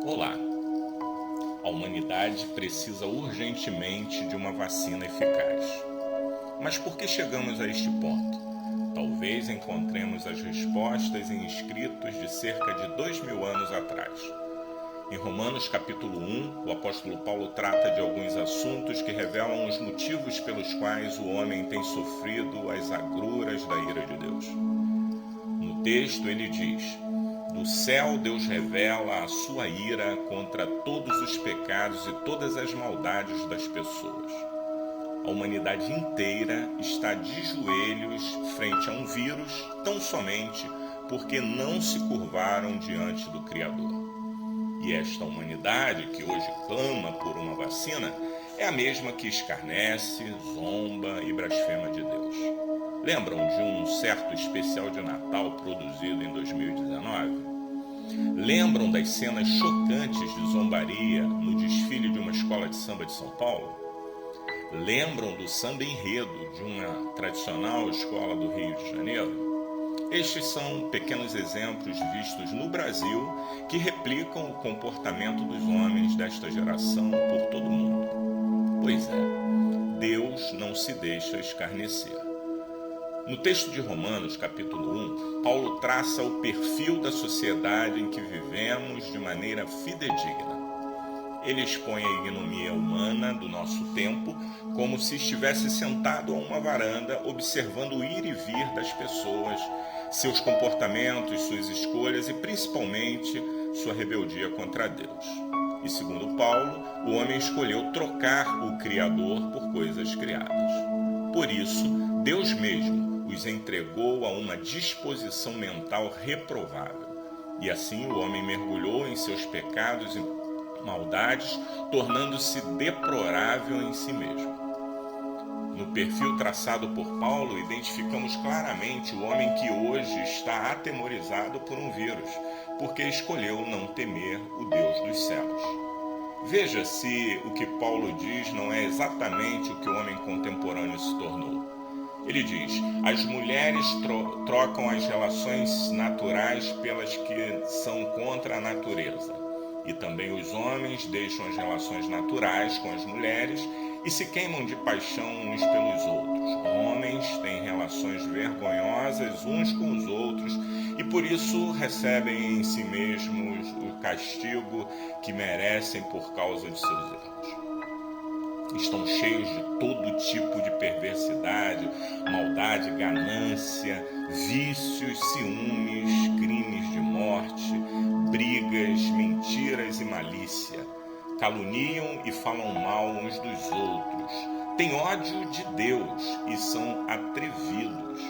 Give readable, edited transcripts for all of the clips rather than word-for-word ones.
Olá! A humanidade precisa urgentemente de uma vacina eficaz. Mas por que chegamos a este ponto? Talvez encontremos as respostas em escritos de cerca de 2000 anos atrás. Em Romanos capítulo 1, o apóstolo Paulo trata de alguns assuntos que revelam os motivos pelos quais o homem tem sofrido as agruras da ira de Deus. No texto ele diz: do céu Deus revela a sua ira contra todos os pecados e todas as maldades das pessoas. A humanidade inteira está de joelhos frente a um vírus tão somente porque não se curvaram diante do Criador. E esta humanidade que hoje clama por uma vacina é a mesma que escarnece, zomba e blasfema de Deus. Lembram de um certo especial de Natal produzido em 2019? Lembram das cenas chocantes de zombaria no desfile de uma escola de samba de São Paulo? Lembram do samba enredo de uma tradicional escola do Rio de Janeiro? Estes são pequenos exemplos vistos no Brasil que replicam o comportamento dos homens desta geração por todo o mundo. Pois é, Deus não se deixa escarnecer. No texto de Romanos, capítulo 1, Paulo traça o perfil da sociedade em que vivemos de maneira fidedigna. Ele expõe a ignomia humana do nosso tempo como se estivesse sentado a uma varanda observando o ir e vir das pessoas, seus comportamentos, suas escolhas e principalmente sua rebeldia contra Deus. E segundo Paulo, o homem escolheu trocar o Criador por coisas criadas. Por isso, Deus mesmo os entregou a uma disposição mental reprovável. E assim o homem mergulhou em seus pecados e maldades, tornando-se deplorável em si mesmo. No perfil traçado por Paulo, identificamos claramente o homem que hoje está atemorizado por um vírus, porque escolheu não temer o Deus dos céus. Veja se o que Paulo diz não é exatamente o que o homem contemporâneo se tornou. Ele diz: as mulheres trocam as relações naturais pelas que são contra a natureza. E também os homens deixam as relações naturais com as mulheres e se queimam de paixão uns pelos outros. Homens têm relações vergonhosas uns com os outros e por isso recebem em si mesmos o castigo que merecem por causa de seus erros. Estão cheios de todo tipo de perversidade, maldade, ganância, vícios, ciúmes, crimes de morte, brigas, mentiras e malícia. Caluniam e falam mal uns dos outros. Têm ódio de Deus e são atrevidos,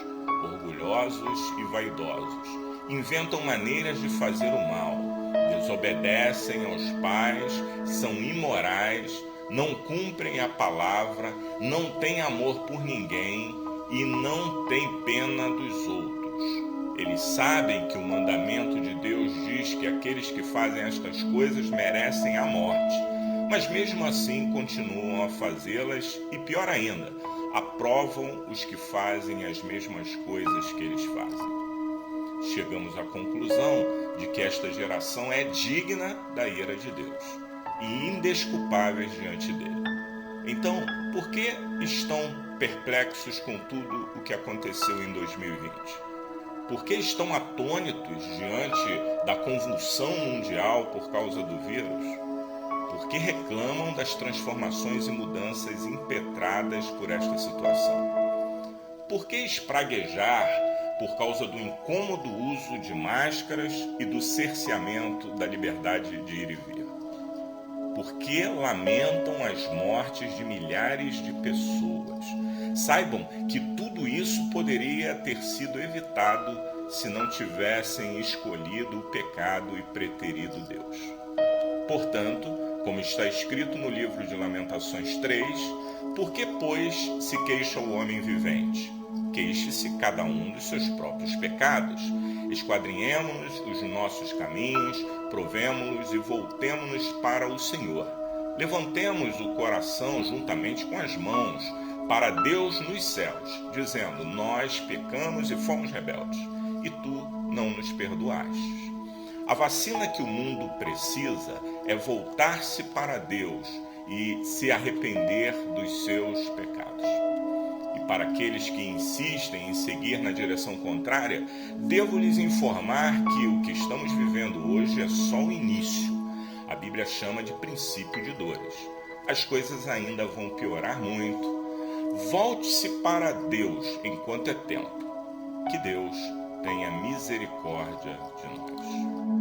orgulhosos e vaidosos. Inventam maneiras de fazer o mal. Desobedecem aos pais, são imorais, não cumprem a palavra, não têm amor por ninguém e não têm pena dos outros. Eles sabem que o mandamento de Deus diz que aqueles que fazem estas coisas merecem a morte, mas mesmo assim continuam a fazê-las e, pior ainda, aprovam os que fazem as mesmas coisas que eles fazem. Chegamos à conclusão de que esta geração é digna da ira de Deus e indesculpáveis diante dele. Então, por que estão perplexos com tudo o que aconteceu em 2020? Por que estão atônitos diante da convulsão mundial por causa do vírus? Por que reclamam das transformações e mudanças impetradas por esta situação? Por que espraguejar por causa do incômodo uso de máscaras e do cerceamento da liberdade de ir e vir? Por que lamentam as mortes de milhares de pessoas? Saibam que tudo isso poderia ter sido evitado se não tivessem escolhido o pecado e preterido Deus. Portanto, como está escrito no livro de Lamentações 3, por que, pois, se queixa o homem vivente? Queixe-se cada um dos seus próprios pecados. Esquadrinhemo-nos os nossos caminhos, provemo-los e voltemo-nos para o Senhor. Levantemos o coração juntamente com as mãos para Deus nos céus, dizendo: nós pecamos e fomos rebeldes, e tu não nos perdoaste. A vacina que o mundo precisa é voltar-se para Deus e se arrepender dos seus pecados. E para aqueles que insistem em seguir na direção contrária, devo lhes informar que o que estamos vivendo hoje é só o início. A Bíblia chama de princípio de dores. As coisas ainda vão piorar muito. Volte-se para Deus enquanto é tempo. Que Deus tenha misericórdia de nós.